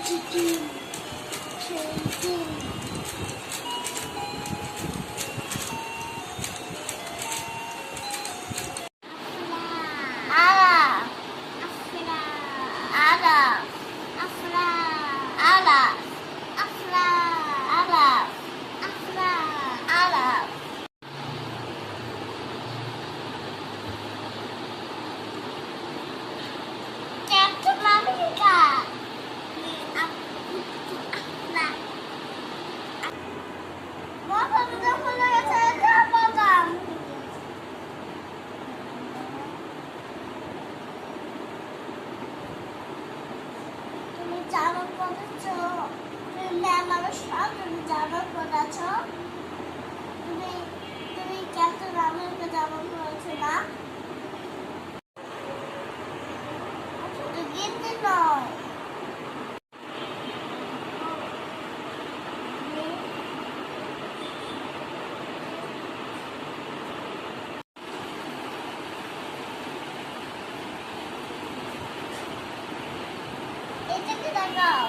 Chicken. Chicken. জামা পরেছো, তুমি ma'am আমার সব তুমি জামা পরেছো, তুমি তুমি ক্যাপ্টেন আমেরিকা জামা পরেছো না? শুধু গিফট নয়, এটাকে দেখাও।